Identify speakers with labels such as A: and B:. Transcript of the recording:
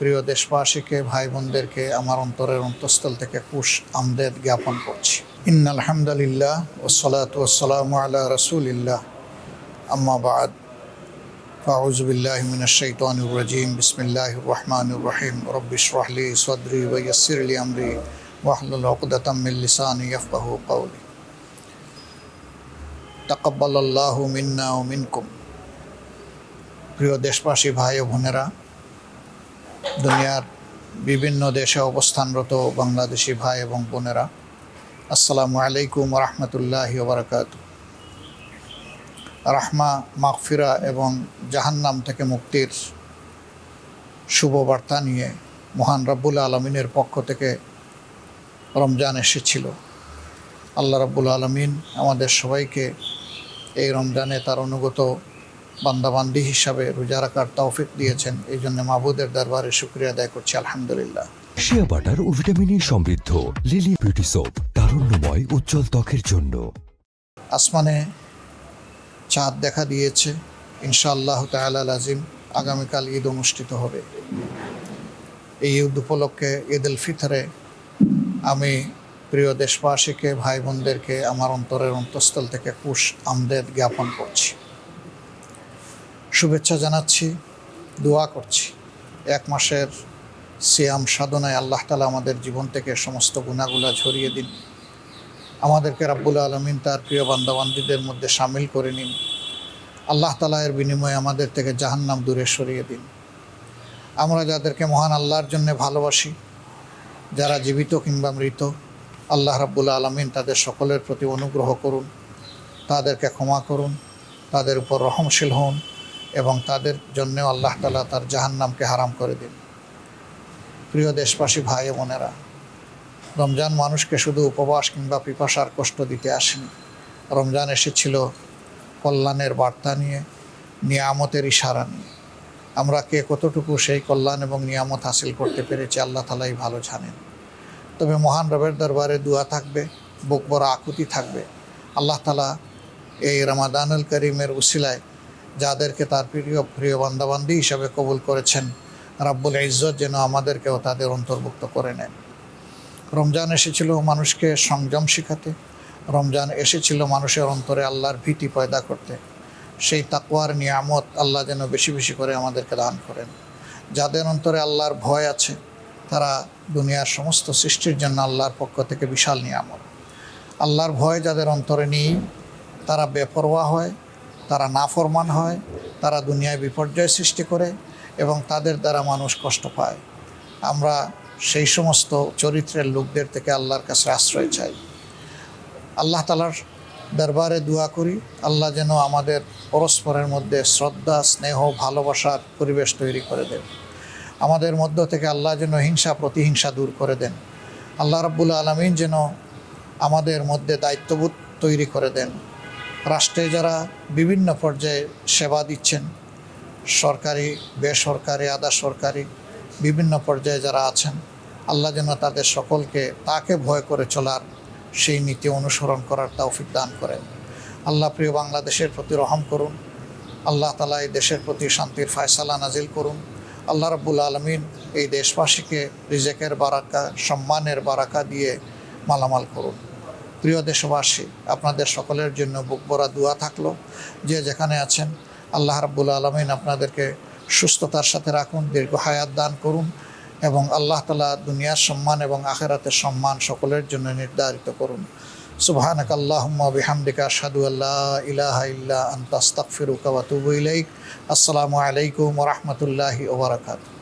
A: প্রিয় দেশবাসীকে, ভাই বোনদেরকে আমার অন্তরের অন্তঃস্থল থেকে খুশ আমদেদ জ্ঞাপন করছি। ইন্নাল হামদুলিল্লাহ ওয়াসসালাতু ওয়াসসালামু আলা রাসূলিল্লাহ, আম্মা বা'দ। আউযু বিল্লাহি মিনাশ শাইতানির রাজীম। বিসমিল্লাহির রহমানির রহিম। রব্বি ইশরাহ লি সাদরি ওয়া ইয়াসসির লি আমরি ওয়াহলুল উকদাতাম মিন লিসানি ইয়াফকাহু কওলি। তাকাব্বালাল্লাহু মিন্না ওয়া মিনকুম। প্রিয় দেশবাসী, ভাই ও বোনেরা, দুনিয়ার বিভিন্ন দেশে অবস্থানরত বাংলাদেশি ভাই এবং বোনেরা, আসসালামু আলাইকুম ওয়া রাহমাতুল্লাহি ওয়া বারাকাতুহু। রাহমা, মাগফিরা এবং জাহান্নাম থেকে মুক্তির শুভবার্তা নিয়ে মহান রব্বুল আলমিনের পক্ষ থেকে রমজান এসেছিল। আল্লাহ রব্বুল আলমিন আমাদের সবাইকে এই রমজানে তার অনুগত বান্দাবান্দি হিসাবে রোজা রাখার তৌফিক দিয়েছেন। এই জন্য মাবুদের দরবারে শুকরিয়া আদায় করছি, আলহামদুলিল্লাহ।
B: শিয়া বাটার ও ভিটামিনে সমৃদ্ধ লিলি বিউটি সোপ, তারুণ্যময় উজ্জ্বল ত্বকের জন্য।
A: আসমানে চাঁদ দেখা দিয়েছে, ইনশাআল্লাহ তাআলা লাজিম আগামীকাল ঈদ অনুষ্ঠিত হবে। এই ঈদ উপলক্ষে ঈদ উল ফিতরে আমি প্রিয় দেশবাসীকে, ভাই বোনদেরকে আমার অন্তরের অন্তঃস্থল থেকে খুশ আমদেদ জ্ঞাপন করছি, শুভেচ্ছা জানাচ্ছি, দোয়া করছি। এক মাসের সিয়াম সাধনায় আল্লাহ তাআলা আমাদের জীবন থেকে সমস্ত গুনাহগুলো ঝরিয়ে দিন। আমাদেরকে রাব্বুল আলামিন তার প্রিয় বান্দাবান্দীদের মধ্যে শামিল করে নিন। আল্লাহ তাআলা এর বিনিময়ে আমাদের থেকে জাহান্নাম দূরে সরিয়ে দিন। আমরা যাদেরকে মহান আল্লাহর জন্য ভালোবাসি, যারা জীবিত কিংবা মৃত, আল্লাহ রাব্বুল আলামিন তাদের সকলের প্রতি অনুগ্রহ করুন, তাদেরকে ক্ষমা করুন, তাদের উপর রহমশীল হন এবং তাদের জন্য আল্লাহ তাআলা তার জাহান্নামকে হারাম করে দিন। প্রিয় দেশবাসী, ভাই বোনেরা, রমজান মানুষকে শুধু উপবাস কিংবা পিপাসার কষ্ট দিতে আসেনি। রমজান এসেছিল কল্যাণের বার্তা নিয়ে, নিয়ামতের ইশারা নিয়ে। আমরা কে কতটুকু সেই কল্যাণ এবং নিয়ামত হাসিল করতে পেরেছি আল্লাহ তাআলাই ভালো জানেন। তবে মহান রবের দরবারে দোয়া থাকবে, বুক বড় আকুতি থাকবে। আল্লাহ তাআলা এই রমাদানুল করিমের উসিলায় যাদেরকে তার প্রিয় বান্দাবান্দি হিসাবে কবুল করেছেন, রাব্বুল ইজ্জত যেন আমাদেরকেও তাদের অন্তর্ভুক্ত করে নেন। রমজান এসেছিল মানুষকে সংযম শিখাতে, রমজান এসেছিল মানুষের অন্তরে আল্লাহর ভীতি পয়দা করতে। সেই তাকওয়ার নিয়ামত আল্লাহ যেন বেশি বেশি করে আমাদেরকে দান করেন। যাদের অন্তরে আল্লাহর ভয় আছে, তারা দুনিয়ার সমস্ত সৃষ্টির জন্য আল্লাহর পক্ষ থেকে বিশাল নিয়ামত। আল্লাহর ভয় যাদের অন্তরে নেই, তারা বেপরোয়া হয়, তারা নাফরমান হয়, তারা দুনিয়ায় বিপর্যয় সৃষ্টি করে এবং তাদের দ্বারা মানুষ কষ্ট পায়। আমরা সেই সমস্ত চরিত্রের লোকদের থেকে আল্লাহর কাছে আশ্রয় চাই। আল্লাহ তাআলার দরবারে দোয়া করি, আল্লাহ যেন আমাদের পরস্পরের মধ্যে শ্রদ্ধা, স্নেহ, ভালোবাসার পরিবেশ তৈরি করে দেন। আমাদের মধ্য থেকে আল্লাহ যেন হিংসা প্রতিহিংসা দূর করে দেন। আল্লাহ রাব্বুল আলামিন যেন আমাদের মধ্যে দায়িত্ববোধ তৈরি করে দেন। রাষ্ট্রে যারা বিভিন্ন পর্যায়ে সেবা দিচ্ছেন, সরকারি, বেসরকারি, আধা সরকারি, বিভিন্ন পর্যায়ে যারা আছেন, আল্লাহ যেন তাদের সকলকে তাকে ভয় করে চলার সেই নীতি অনুসরণ করার তৌফিক দান করেন। আল্লাহ প্রিয় বাংলাদেশের প্রতি রহম করুন। আল্লাহ তাআলা এই দেশের প্রতি শান্তির ফয়সালা নাজিল করুন। আল্লাহ রাব্বুল আলামিন এই দেশবাসীকে রিজেকের বারাকা, সম্মানের বারাকা দিয়ে মালামাল করুন। প্রিয় দেশবাসী, আপনাদের সকলের জন্য বুক ভরা দোয়া থাকলো। যে যেখানে আছেন, আল্লাহ রাব্বুল আলামিন আপনাদেরকে সুস্থতার সাথে রাখুন, দীর্ঘ হায়াত দান করুন এবং আল্লাহ তাআলা দুনিয়ার সম্মান এবং আখিরাতের সম্মান সকলের জন্য নির্ধারিত করুন। সুবহানাকা আল্লাহুম্মা ওয়া বিহামদিকা আশহাদু আল্লা ইলাহা ইল্লা আনতা আস্তাগফিরুকা ওয়া আতুবু ইলাইক। আসসালামু আলাইকুম ওয়া রাহমাতুল্লাহি ওয়া বারাকাতুহু।